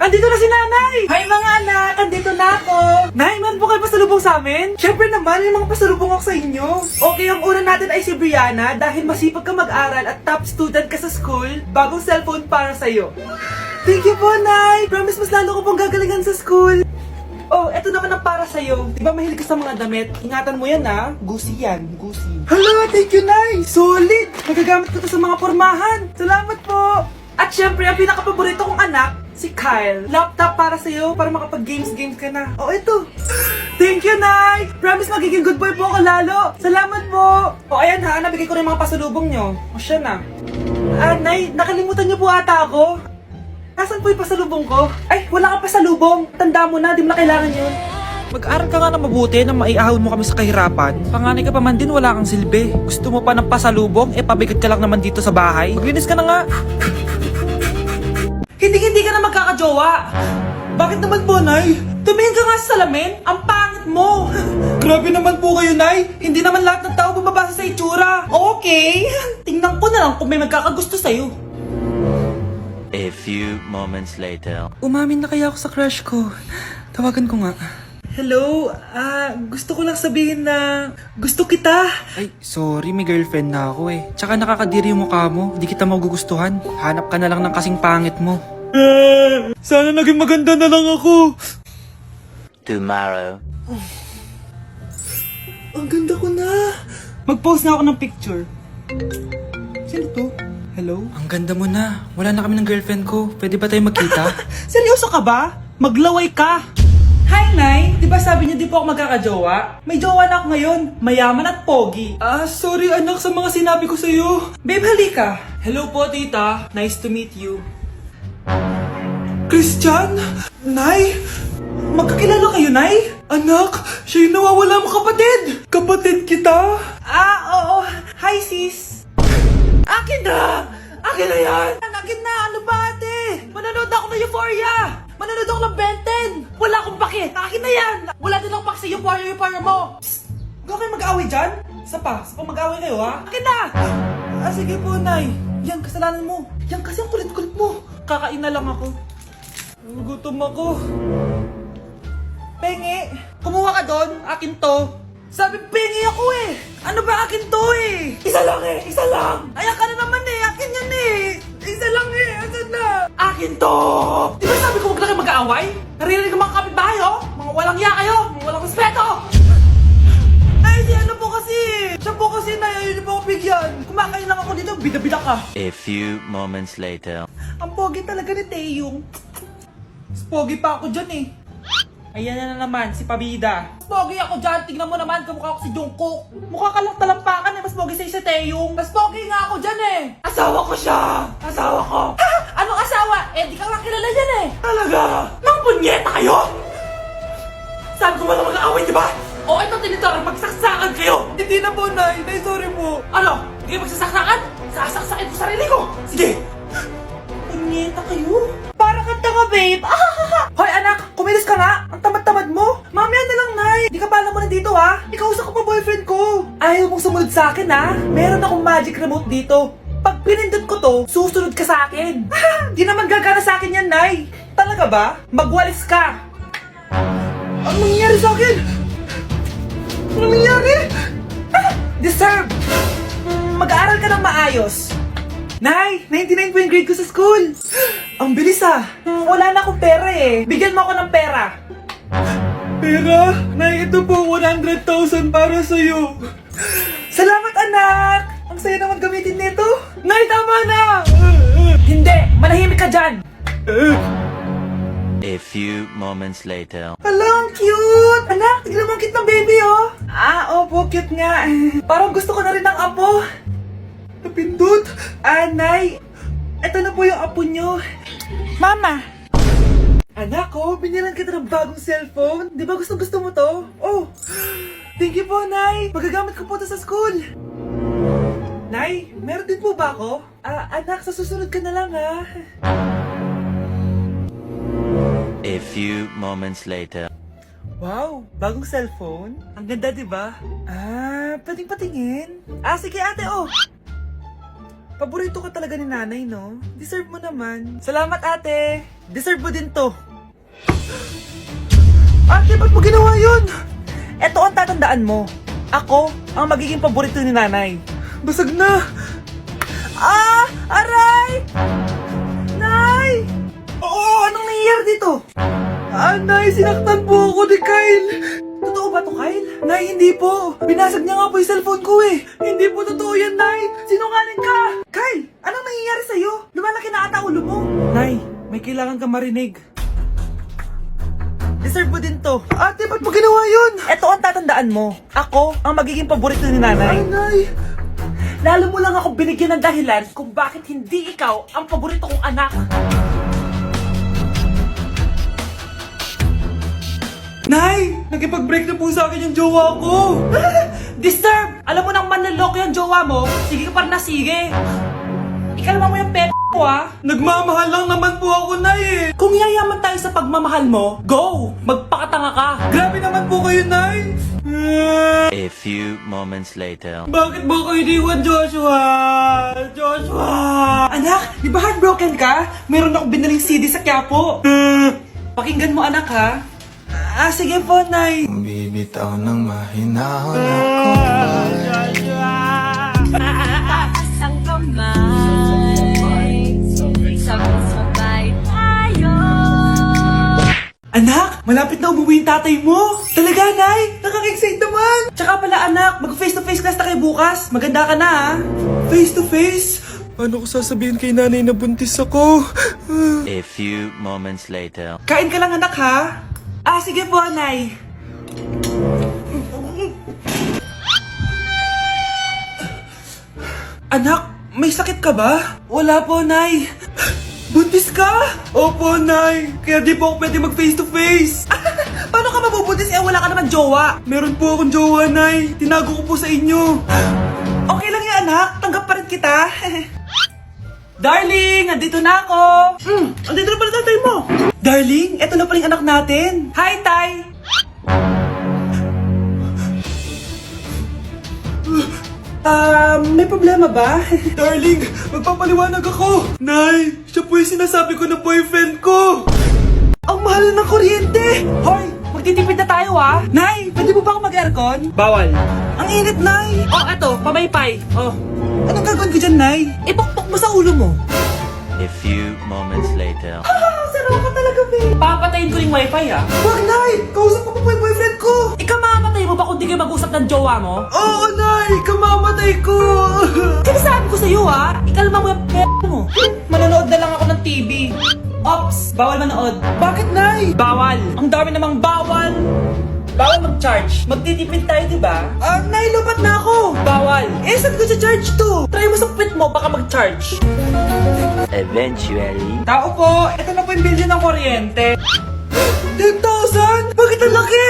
andito na si Nanay! Hi mga anak! Andito na ako! Nay, meron po kayo pasalubong sa amin? Siyempre naman, may mga pasalubong ako sa inyo. Okay, ang una natin ay si Brianna dahil masipag ka mag-aral at top student ka sa school. Bagong cellphone para sa'yo. Thank you po, Nay! Promise mas lalo ko pong gagalingan sa school. Oh, eto naman ang para sa'yo. Di ba mahilig ka sa mga damit? Ingatan mo yan, ha? Gucci yan, Gucci. Hala, thank you, Nay! Solid! Magagamit ko to sa mga pormahan. Salamat po! At syempre, ang pinaka-paborito kong anak, si Kyle. Laptop para sa'yo, para makapag-games ka na. Oh, ito! Thank you, Nay! Promise magiging good boy po ako lalo. Salamat po! O, ayan ha, nabigay ko na yung mga pasalubong nyo. O, siya na. Nay, nakalimutan niyo po ata ako. Nasaan po yung pasalubong ko? Ay, wala kang pasalubong. Tanda mo na, di mo na kailangan yun. Mag-aral ka nga na mabuti na maiahon mo kami sa kahirapan. Panganay ka pa man din, wala kang silbi. Gusto mo pa ng pasalubong? Pabigat ka lang naman dito sa bahay. Maglinis ka na nga. Hindi ka na magkakajowa. Bakit naman po, Nay? Tumingin ka nga sa salamin. Ang pangit mo. Grabe naman po kayo, Nay. Hindi naman lahat ng tao bumabasa sa itsura. Okay. Tingnan ko na lang kung may magkakagusto sa'yo. A few moments later. Umamin na kaya ako sa crush ko. Tawagan ko nga. Hello, gusto ko lang sabihin na gusto kita. Ay, sorry, may girlfriend na ako eh. Tsaka nakakadiri yung mukha mo, di kita magugustuhan. Hanap ka na lang ng kasing pangit mo. Sana naging maganda na lang ako. Tomorrow. Ang ganda ko na. Mag-post na ako ng picture. Sino to? Hello? Ang ganda mo na. Wala na kami ng girlfriend ko. Pwede ba tayo magkita? Seryoso ka ba? Maglaway ka. Hi, Nay! Di ba sabi niyo di po ako magkakajowa? May jowa na ako ngayon. Mayaman at pogi. Sorry anak sa mga sinabi ko sa'yo. Babe, halika. Hello po, tita. Nice to meet you. Christian? Nay? Magkakilala kayo, Nay? Anak, siya yung nawawala mo kapatid. Kapatid kita? Oo. Hi, sis. Akin na! Akin na yan! Akin na! Ano ba, ate? Manonood ako ng Euphoria! Manonood ako ng Ben 10! Wala akong pake! Akin na yan! Wala din akong pake sa Euphoria mo! Psst! Huwag kayo mag-away dyan? Isa pa mag-away kayo, ha? Akin na! Sige po, Nay. Yan, kasalanan mo. Yan kasi ang kulit-kulit mo. Kakain na lang ako. Gutom ako. Pengi! Kumuha ka doon! Akin to! Sabi, pengi ako eh! Ano ba akin to eh? Isa lang eh! Isa lang! Ayan ka na naman eh! Akin yan eh! Isa lang eh! Asan na? Akin to! Di ba sabi ko huwag lang kayo mag-aaway? Naririnig ang mga kapitbahay oh! Mga walang iya kayo! Mga walang respeto! Ay, si ano po kasi! Siya po kasi na ayaw niyo po ako bigyan! Kumakain lang ako dito, bida-bida ka! A few moments later. Ang pogi talaga ni Taeyong. Mas pogi pa ako dyan eh. Ayan na naman, si Pabida. Mas pogi ako dyan, tignan mo naman, kamukha ako si Jungkook. Mukha ka lang talampakan eh, mas pogi sa'yo si Taeyong. Mas pogi nga ako dyan eh. Asawa ko siya! Asawa ko! Ha? Anong asawa? Di ka nga kilala yan eh. Talaga? Mga punyeta kayo? Sabi ko wala mag-aaway, di ba? O ito tinitorong, magsaksakan kayo! Hindi na po, Nay. Nay, sorry po. Ano? Hindi kayo magsasaksakan? Sasaksakin ko sarili ko! Sige! Punyeta kayo? Para kang tanga, babe! Hoy, anak! Kumilos ka nga! Ang tamad-tamad mo! Mamaya na lang, Nay! Di ka pala mo nandito, ha? Ikausap ko pa boyfriend ko! Ayaw mong sumunod sa akin, ha? Meron akong magic remote dito. Pag pinindot ko to, susunod ka sa akin. Di naman gagana sa akin yan, Nay! Talaga ba? Magwalis ka! Ano nangyari sa akin? Ano nangyari? Deserve! Mag-aaral ka ng maayos. Nay, 99 po yung grade ko sa school. Ang bilis ah. Wala na akong pera eh. Bigyan mo ako ng pera. Pera? Nay, ito po 100,000 para sa'yo. Salamat anak. Ang saya naman gamitin nito. Nay, tama na. Hindi, manahimik ka dyan. A few moments later. Hala, ang cute! Anak, tignan mo ang cute ng baby, oh! Opo, cute nga. Parang gusto ko na rin ng apo. Napindot! Nay! Ito na po yung apo nyo. Mama! Anak, binilan kita ng bagong cellphone. Di ba gusto mo to? Oh! Thank you po, Nay! Magagamit ko po to sa school. Nay, meron din po ba ako? Anak, sa susunod ka na lang, ha? A few moments later. Wow, bagong cellphone? Ang ganda, di ba? Pwedeng patingin? Sige ate, oh! Paborito ka talaga ni nanay, no? Deserve mo naman. Salamat, ate. Deserve mo din to. Ate, ba't mo ginawa yun? Eto ang tatandaan mo. Ako ang magiging paborito ni nanay. Basag na. Ah! Aray! Nay! Oo, anong nangyayari dito? Nay, sinaktan po ako ni Kyle. Totoo ba to, Kyle? Nay, hindi po. Binasag niya nga po yung cellphone ko eh. Hindi po totoo yan, Nay. Sinungaling ka. Kyle, anong nangyayari sa'yo? Lumalaki na ata ulo mo. Nay, may kailangan kang marinig. Deserve mo din to. Ate, ba't mo ginawa yun? Eto ang tatandaan mo. Ako ang magiging paborito ni nanay. Ay, Nay. Lalo mo lang ako binigyan ng dahilan kung bakit hindi ikaw ang paborito kong anak. Nay! Nakipag-break na po sa akin yung jowa ko! Disturb! Alam mo nang manloloko yung jowa mo, sige ka para na sige! Ikalma mo yung ko ah! Nagmamahal lang naman po ako, Nay eh! Kung yayaman tayo sa pagmamahal mo, go! Magpakatanga ka! Grabe naman po kayo, Nay! A few moments later. Bakit mo ko iniwan, Joshua? Joshua! Anak, di ba heartbroken ka? Meron akong binaling CD sa Quiapo. Pakinggan mo, anak, ha? Sige po, Nay. Bibitaw ng mahinahon ako Taas ang kamay, sabay-sabay tayo. Anak, malapit na umuwi yung tatay mo. Talaga, Nay? Nakaka-excite naman. Tsaka pala, anak, mag-face-to-face class na kayo bukas. Maganda ka na, ha? Face-to-face? Paano ko sasabihin kay nanay na buntis ako? A few moments later. Kain ka lang, anak, ha? Sige po, Nay. Anak, may sakit ka ba? Wala po, Nay. Buntis ka? Opo, Nay. Kaya di po ako pwede mag face to face. Paano ka mabubuntis wala ka naman jowa? Meron po akong jowa, Nay. Tinago ko po sa inyo. Okay lang yan, anak. Tanggap pa rin kita. Darling, nandito na ako. Andito na pala tatay mo. Darling, eto na pala yung anak natin. Hi, Tay. May problema ba? Darling, magpapaliwanag ako. Nay, siya po yung sinasabi ko na boyfriend ko. Ang mahal na ng kuryente. Hoy, magtitipid na tayo ah. Nay, pwede mo ba ako mag-aircon? Bawal. Ang init, Nay. Eto, pamaypay. Anong gagawin ko dyan, Nay? Ipokpok mo sa ulo mo. A few moments later. Sarap ka talaga, babe. Papatayin ko yung wifi, ah. Wag, Nay! Kausap ko pa po yung boyfriend ko. Ikamamatay mo ba kung di kayo mag-usap ng jowa mo? Oo, Nay! Ikamamatay ko! Sinasabi ko sa'yo, ah. Ikalma mo yung mo. Manonood na lang ako ng TV. Ops! Bawal manood. Bakit, Nay? Bawal. Ang dami namang bawal. Bawal mag-charge. Magtitipid tayo, di ba? Nay, lupat na ako. Bawal. Saan ko sa-charge to? Try mo sa puwit mo, baka mag-charge. Eventually. Tao po, ito na po yung bill ng kuryente. 10,000? Bakit ang laki?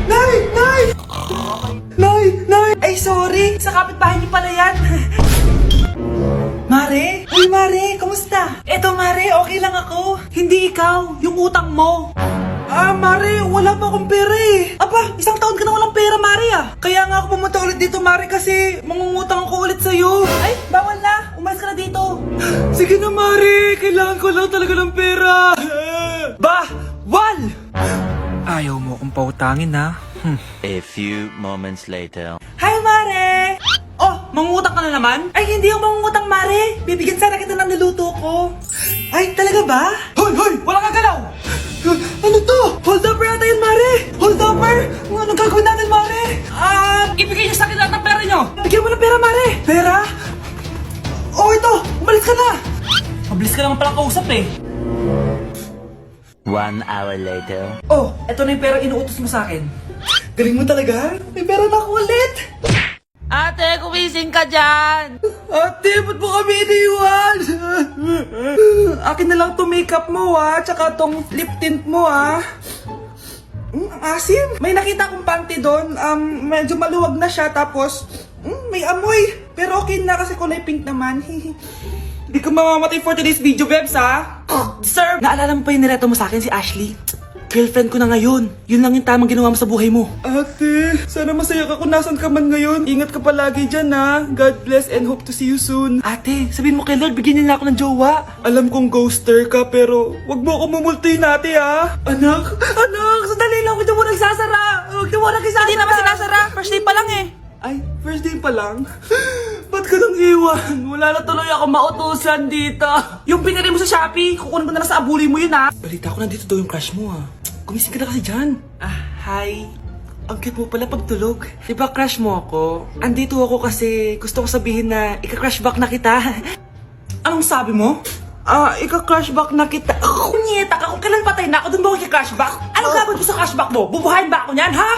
Nay! Nay! Nay! Nay! Ay, sorry. Sa kapitbahay niyo pala yan. Mare? Uy, Mare, kamusta? Eto, Mare, okay lang ako. Hindi ikaw, yung utang mo. Mare, wala pa akong pera eh. Aba, isang taon ka na walang pera, Mare ah. Kaya nga ako pumunta ulit dito, Mare, kasi mangungutang ako ulit sa'yo. Ay, bawal na. Umalis ka na dito. Sige na, Mare. Kailangan ko lang talaga ng pera. Wal! Ayaw mo akong pautangin, ha? A few moments later. Hi, Mare! Mangungutang ka na naman? Ay, hindi ako mangungutang, Mare. Bibigyan sana kita ng niluto ko. Ay, talaga ba? Hoy! Wala kang galaw! Ano to? Hold upper yata yun, Mare! Hold upper? Anong gagawin natin, Mare? Ibigay niyo sa akin lahat ng pera niyo! Bigyan mo ng pera, Mare! Pera? Ito! Umalis ka na! Mabilis ka naman palang kausap eh. 1 hour later. Eto na yung pera inuutos mo sa akin. Galing mo talaga? May pera na ako ulit! Ate, kumising ka dyan! Ate, ba't mo kami iniwan? Akin na lang to makeup mo tsaka tong lip tint mo ang asim. May nakita akong panty doon, medyo maluwag na siya tapos may amoy. Pero okay na kasi kulay pink naman. Hindi ka mamamatay for today's video, Bebs, ha? Sir! Naalala mo pa yung nireto mo sa akin si Ashley? Girlfriend ko na ngayon. Yun lang yung tamang ginawa mo sa buhay mo. Ate, sana masaya ka kung nasan ka man ngayon. Ingat ka palagi dyan ha. God bless and hope to see you soon. Ate, sabihin mo kay Lord, bigyan niya na ako ng jowa. Alam kong ghoster ka pero wag mo ako mumultuhin ate ha. Anak, sandali lang. Huwag mo nagsasara. Huwag mo nagsasara. Hindi naman sinasara. First day pa lang eh. Ay, first day pa lang? Ba't ka nang iwan? Wala na tuloy ako mautusan dito. Yung binili mo sa Shopee, kukunin ko na lang sa abuli mo yun ha. Balita ko nandito daw yung crush mo ha. Gumising ka na kasi dyan. Hi. Ang cute mo pala pagtulog. Diba crush mo ako? Andito ako kasi gusto ko sabihin na ika-crush back na kita. Anong sabi mo? Ika-crush back na kita. Kunyeta ka, kung kailan patay na ako, dun ba ako ika-crush back? Anong gagawin ko sa crush back mo? Bubuhayin ba ako niyan, ha?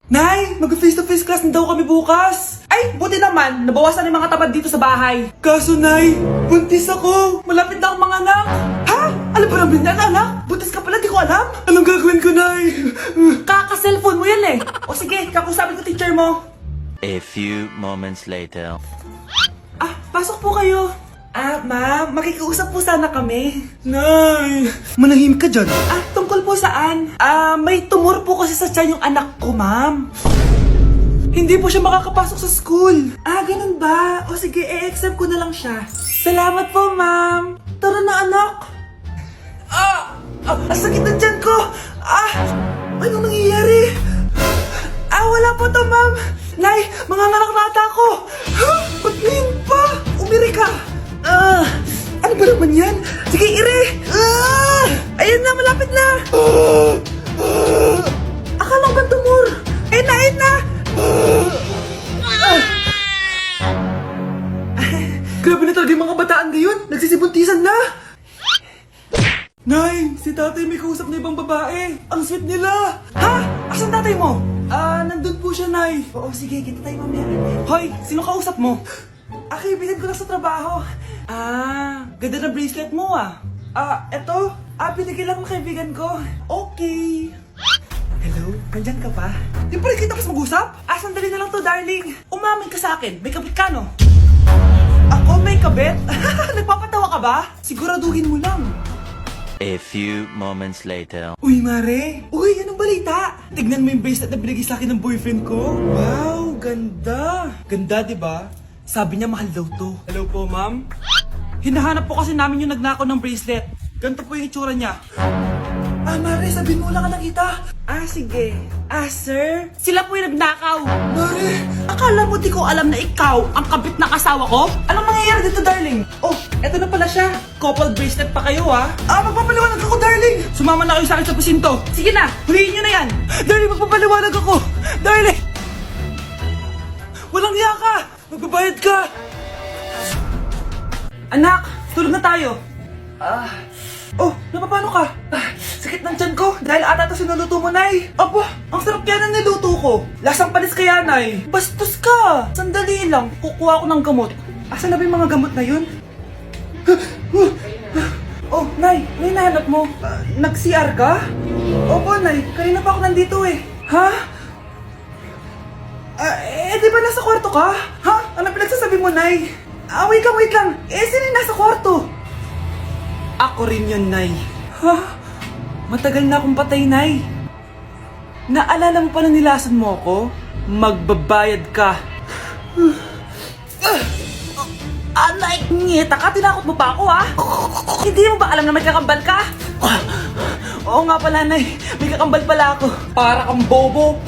Nay, mag-face-to-face class na daw kami bukas. Ay, buti naman, nabawasan yung mga tamad dito sa bahay. Kaso, Nay, buntis ako. Malapit na akong mga anak. Ha? Alam ba namin yan, anak? Buntis ka pala, di ko alam. Anong gagawin ko, Nay? Kaka-cellphone mo yan eh. O sige, kakusapin ko teacher mo. A few moments later. Pasok po kayo. Ma'am, makikiusap po sana kami. Nay, manahim ka dyan. Tungkol po saan? May tumor po kasi sa tiyan yung anak ko, ma'am. Hindi po siya makakapasok sa school. Ganun ba? O sige, i-accept ko na lang siya. Salamat po, ma'am. Tara na, anak. Sakit na tiyan ko. Anong nangyayari? Wala po to, ma'am. Nay, manganganak na ata ako. Ba't ngayon pa? Umiri ka. Ano ba naman yan? Sige, ire! Ayun na, malapit na! Akala ko ba tumor? Ayun na! Grabe na talaga yung mga bataan ngayon! Nagsisibuntisan na! Nay, si tatay may kausap na ibang babae. Ang sweet nila! Ha? Asan tatay mo? Nandun po siya, Nay. Oo, sige, kita tayo mamaya. Hoy, sino kausap mo? Kaibigan ko lang sa trabaho. Ganda na bracelet mo eto. Binigyan lang ng kaibigan ko. Okay. Hello? Nandyan ka pa? Di pa rin kita mas mag-usap? Sandali na lang to, darling. Umamin ka sa akin. May kabit ka, no? Ako may kabit? Nagpapatawa ka ba? Siguraduhin mo lang. A few moments later. Uy, Mare! Uy, anong balita? Tignan mo yung bracelet na binigay sa akin ng boyfriend ko. Wow, ganda! Ganda, di ba? Sabi niya mahal daw to. Hello po, ma'am? Hinahanap po kasi namin yung nagnakaw ng bracelet. Ganito po yung itsura niya. Mare, sabihin mo lang ka nakita. Sige. Sir? Sila po yung nagnakaw. Mare, akala mo di ko alam na ikaw ang kabit ng asawa ko? Anong mangyayari dito, darling? Oh, eto na pala siya. Couple bracelet pa kayo, magpapaliwanag ako, darling. Sumama na kayo sa akin sa pasinto. Sige na, huliin nyo na yan. Darling, magpapaliwanag ako. Darling! Walang hiya ka! Magbabayad ka! Anak, tulog na tayo. Napapano ka? Sakit ng tiyan ko dahil ata ito sinuluto mo, Nay. Aba, ang sarap kaya ng niluto ko. Lasang panis kaya, Nay. Bastos ka! Sandali lang, kukuha ko ng gamot. Asan na ba yung mga gamot na yun? Nay, ano yung nahanap mo? Nag-CR ka? Opo, Nay, kanina pa ako nandito eh. Ha? Di ba nasa kwarto ka? Ha? Ano pinagsasabi mo, Nay? Wait lang. Sino yung nasa kwarto? Ako rin yun, Nay. Ha? Matagal na akong patay, Nay. Naalala mo pa na nilasan mo ako? Magbabayad ka. Nay, ngita ka, tinakot mo pa ako, ha? Hindi mo ba alam na may kakambal ka? Oo nga pala, Nay. May kakambal pala ako. Para kang bobo.